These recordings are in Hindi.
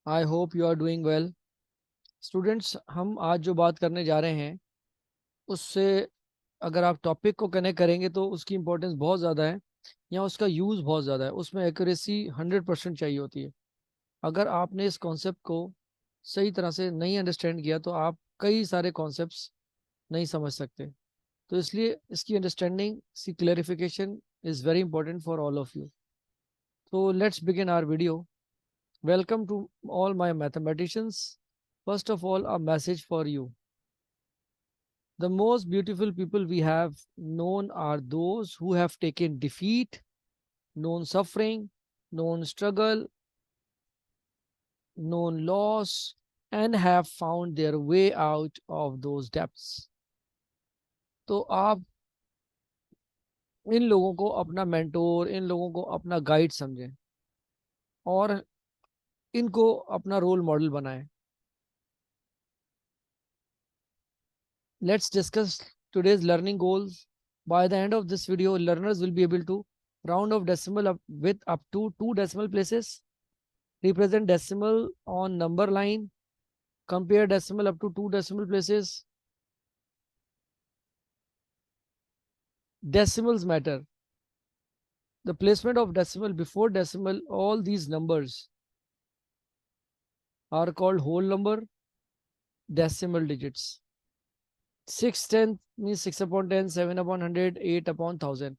I hope you are doing well. Students, हम आज जो बात करने जा रहे हैं उससे अगर आप टॉपिक को कनेक्ट करेंगे तो उसकी इम्पोर्टेंस बहुत ज़्यादा है या उसका यूज़ बहुत ज़्यादा है। उसमें एक्यूरेसी 100% चाहिए होती है। अगर आपने इस कॉन्सेप्ट को सही तरह से नहीं अंडरस्टैंड किया तो आप कई सारे कॉन्सेप्ट्स नहीं समझ सकते। तो इसलिए इसकी अंडरस्टैंडिंग, इसकी clarification is very important for all of you. तो let's begin our video. Welcome to all my mathematicians. First of all, a message for you. The most beautiful people we have known are those who have taken defeat, known suffering, known struggle, known loss, and have found their way out of those depths. तो आप इन लोगों को अपना मेंटोर, इन लोगों को अपना गाइड समझें और इनको अपना रोल मॉडल बनाएं। Let's discuss today's learning goals. By the end of this video, learners will be able to round off decimal up with up to 2 decimal places, represent decimal on number line, compare decimal up to 2 decimal places. Decimals matter. The placement of decimal before decimal, all these numbers are called whole number, decimal digits. 6 10 means 6 upon 10, 7 upon 100, 8 upon 1000.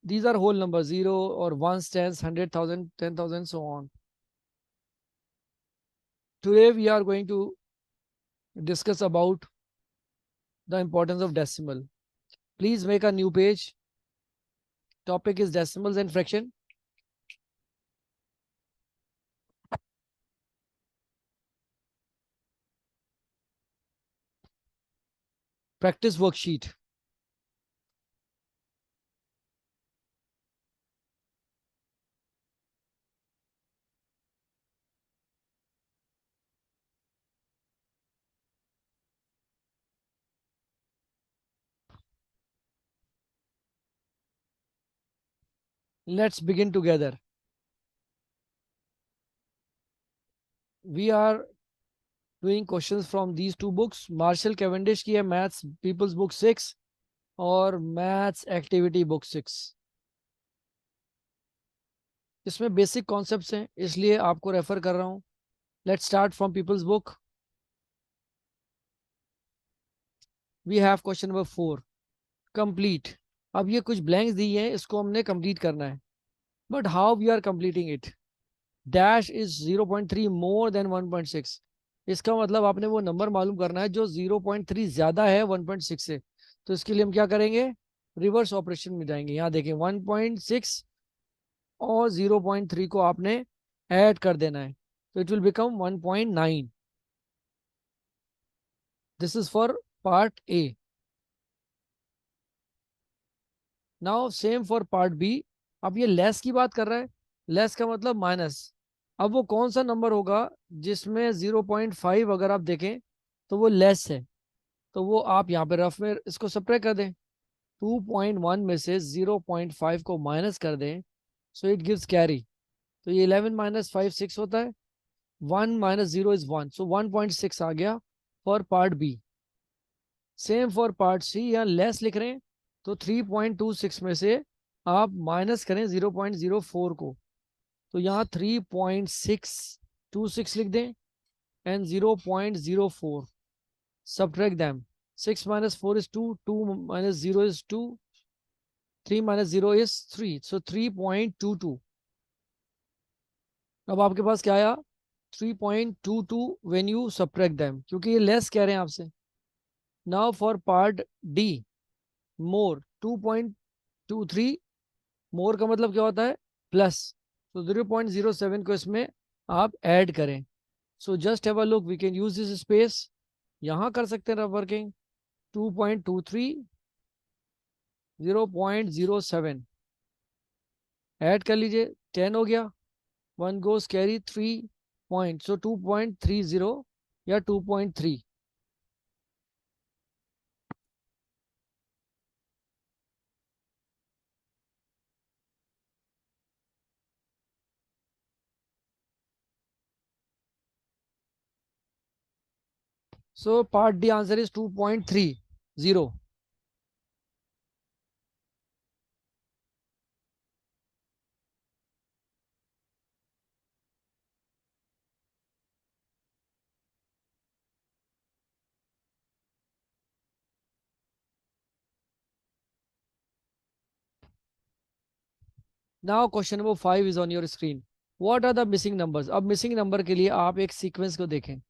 These are whole numbers, 0 or 1s, 10s, 100,000, 10,000, so on. Today we are going to discuss about the importance of decimal. Please make a new page. Topic is decimals and fraction. Practice worksheet. Let's begin together. We are doing questions from these two books. Marshall Cavendish की है Maths People's Book 6 और Maths Activity Book 6. इसमें बेसिक कॉन्सेप्ट्स हैं, इसलिए आपको रेफर कर रहा हूँ. Let's start from People's Book. We have question number 4. Complete. अब ये कुछ ब्लैंक्स दी हैं, इसको हमने कंप्लीट करना है. But how we are completing it? Dash is 0.3 more than 1.6. इसका मतलब आपने वो नंबर मालूम करना है जो 0.3 ज्यादा है 1.6 से. तो इसके लिए हम क्या करेंगे? रिवर्स ऑपरेशन में जाएंगे. यहाँ देखें 1.6 और 0.3 को आपने ऐड कर देना है, तो it will become 1.9. This is for part A. Now same for part B. अब ये लेस की बात कर रहा है. लेस का मतलब माइनस. अब वो कौन सा नंबर होगा जिसमें 0.5 अगर आप देखें तो वो लेस है, तो वो आप यहाँ पे रफ में इसको सब्ट्रैक्ट कर दें. 2.1 में से 0.5 को माइनस कर दें, सो इट गिव्स कैरी. तो ये 11 माइनस 5 6 होता है. 1 माइनस 0 इज 1, सो 1.6 आ गया for part B. Same for part C. यहाँ लेस लिख रहे हैं तो 3.26 में से आप माइनस करें 0.04 को, तो यहाँ 3.626 लिख दें and 0.04. subtract them. 6 minus 4 is 2, 2 minus 0 is 2, 3 minus 0 is 3, so 3.22. अब आपके पास क्या आया? 3.22 when you subtract them, क्योंकि ये लेस कह रहे हैं आपसे. नाउ फॉर पार्ट डी, मोर 2.23. मोर का मतलब क्या होता है? प्लस. तो 0.07 को इसमें आप ऐड करें. So just have a look, we can use this space. यहां कर सकते हैं रफ वर्किंग. 2.23, 0.07 ऐड कर लीजिए, 10 हो गया. 1 गोस कैरी 3 पॉइंट, सो 2.30 या 2.3. So part D answer is 2.30. Now question number 5 is on your screen. What are the missing numbers? अब मिसिंग नंबर के लिए आप एक सीक्वेंस को देखें,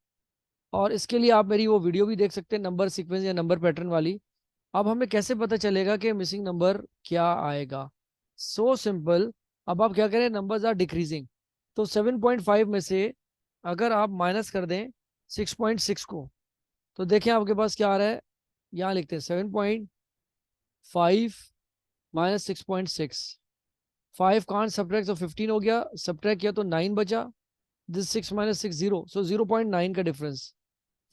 और इसके लिए आप मेरी वो वीडियो भी देख सकते हैं, नंबर सीक्वेंस या नंबर पैटर्न वाली। अब हमें कैसे पता चलेगा कि मिसिंग नंबर क्या आएगा? So simple. अब आप क्या करें, नंबर्स आर डिक्रीजिंग, तो 7.5 में से अगर आप माइनस कर दें 6.6 को, तो देखें आपके पास क्या आ रहा है। यहाँ लिखते हैं 7.5 माइनस 6.6। 5 कांट सब्ट्रैक्ट, तो 15 हो गया, सब्ट्रैक्ट किया तो 9 बचा। दिस 6 माइनस 6 0, सो 0.9 का difference,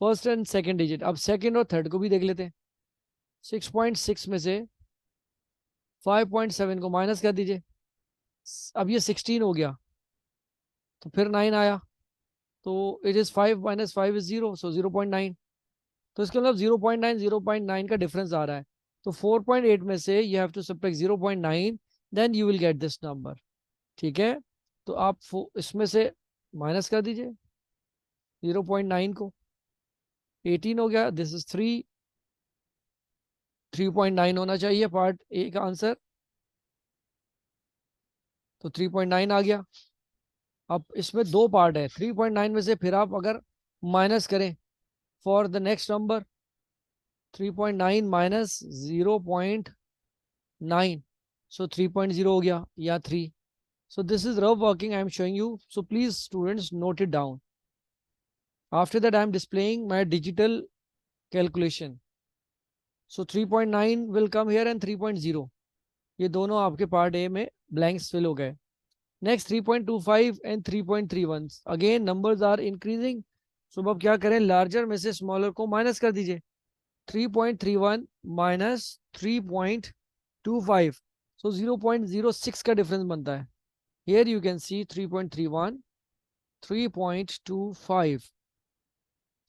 first and second digit. अब सेकंड और थर्ड को भी देख लेते हैं। 6.6 में से 5.7 को माइनस कर दीजिए, अब ये 16 हो गया, तो फिर 9 आया, तो इट इज 5 माइनस 5 इज 0, सो 0.9। तो इसके मतलब 0.9 का डिफरेंस आ रहा है। तो 4.8 में से you have to subtract 0.9, then you will get this number. ठीक है, तो आप इसमें से माइनस कर दीजिए 0.9 को, 18 हो गया। दिस इज 3.9 होना चाहिए पार्ट ए का आंसर, तो 3.9 आ गया। अब इसमें दो पार्ट है, 3.9 में से फिर आप अगर माइनस करें for the next number, 3.9 minus 0.9, सो 3.0 हो गया या 3। So this is rough working I am showing you. So please students note it down. After that I am displaying my digital calculation. So 3.9 will come here and 3.0. ये दोनों आपके पार्ट ए में ब्लैंक्स फिल हो गए। Next 3.25 and 3.31, again numbers are increasing. So अब क्या करें, लार्जर में से स्मॉलर को माइनस कर दीजिए। 3.31 माइनस 3.25, सो 0.06 का डिफरेंस बनता है। Here you can see 3.31, 3.25,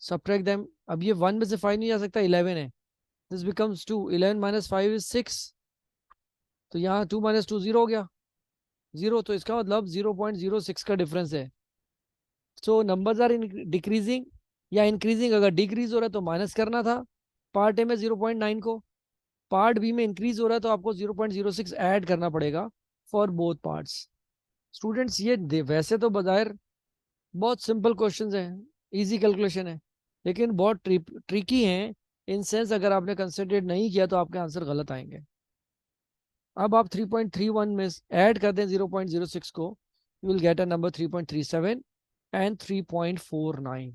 subtract them. अब ये 1 में से 5 नहीं जा सकता, 11 है, दिस बिकम्स 2, 11 माइनस 5 इज 6, तो यहाँ 2 माइनस 2 0 हो गया, 0, तो इसका मतलब 0.06 का डिफरेंस है। सो नंबर्स आर डिक्रीजिंग या इंक्रीजिंग, अगर डिक्रीज हो रहा है तो माइनस करना था पार्ट ए में 0.9 को, पार्ट बी में इंक्रीज हो रहा है तो आपको 0.06 ऐड करना पड़ेगा फॉर बोथ पार्ट्स। स्टूडेंट्स ये वैसे तो बजाय बहुत सिंपल क्वेश्चंस हैं, इजी कैलकुलेशन है, लेकिन बहुत ट्रिकी हैं इन सेंस, अगर आपने कंसंट्रेट नहीं किया तो आपके आंसर गलत आएंगे। अब आप 3.31 में ऐड कर दें 0.06 को, you will get a number 3.37 and 3.49.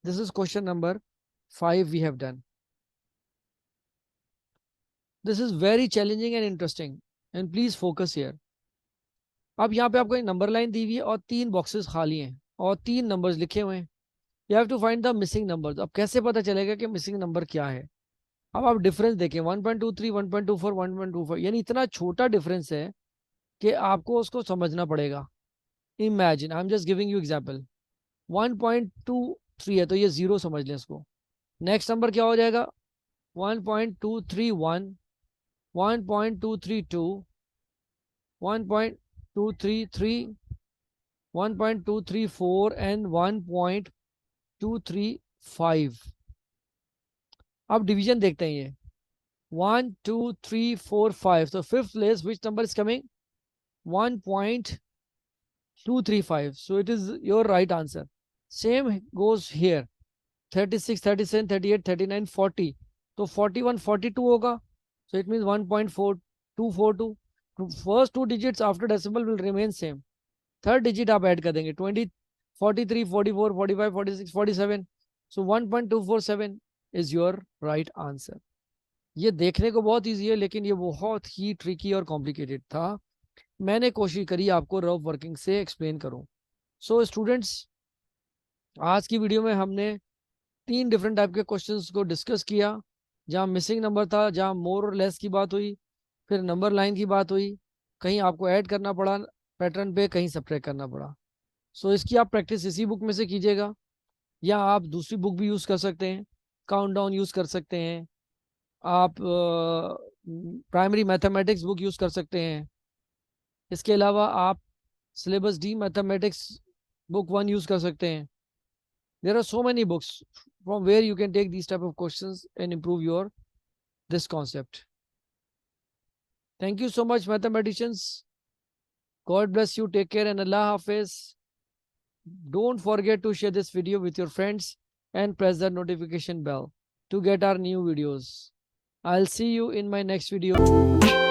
This is question number 5 we have done. This is very challenging and interesting, and please focus here. अब यहाँ पे आपको एक नंबर लाइन दी हुई है और 3 बॉक्सेस खाली हैं और 3 नंबर्स लिखे हुए हैं। You have to find the missing numbers. अब कैसे पता चलेगा कि मिसिंग नंबर क्या है? अब आप डिफरेंस देखें, 1.23, 1.24, 1.24, यानी इतना छोटा डिफरेंस है कि आपको उसको समझना पड़ेगा। Imagine, I am just giving you example, 1.23 है तो ये 0 समझ लें इसको। नेक्स्ट नंबर क्या हो जाएगा, 1.231, 1.232, 1.233, 1.234 एंड 1.235। अब डिवीजन देखते हैं, ये 1 2 3 4 5, तो fifth place which number is coming, 1.235, so it is your right answer. Same goes here, 36, 37, 38, 39, 40, तो 41, 42 होगा, so it means 1.4242. First two digits after decimal will remain same, third digit आप ऐड कर देंगे, 20, 43, 44, 45, 46, 47, so 1.247 is your right answer. ये देखने को बहुत ईजी है, लेकिन ये बहुत ही ट्रिकी और कॉम्प्लिकेटेड था। मैंने कोशिश करी आपको रफ वर्किंग से एक्सप्लेन करूं। सो स्टूडेंट्स, आज की वीडियो में हमने 3 डिफरेंट टाइप के क्वेश्चंस को डिस्कस किया, जहां मिसिंग नंबर था, जहां मोर और लेस की बात हुई, फिर नंबर लाइन की बात हुई, कहीं आपको ऐड करना पड़ा पैटर्न पे, कहीं सब्ट्रैक्ट करना पड़ा। सो इसकी आप प्रैक्टिस इसी बुक में से कीजिएगा। या आप दूसरी बुक भी यूज़ कर सकते हैं, काउंटडाउन यूज़ कर सकते हैं, आप प्राइमरी मैथमेटिक्स बुक यूज़ कर सकते हैं। इसके अलावा आप syllabus the mathematics book 1 use कर सकते हैं। There are so many books from where you can take this type of questions and improve your this concept. Thank you so much, mathematicians. God bless you. Take care and Allah Hafiz. Don't forget to share this video with your friends and press the notification bell to get our new videos. I'll see you in my next video.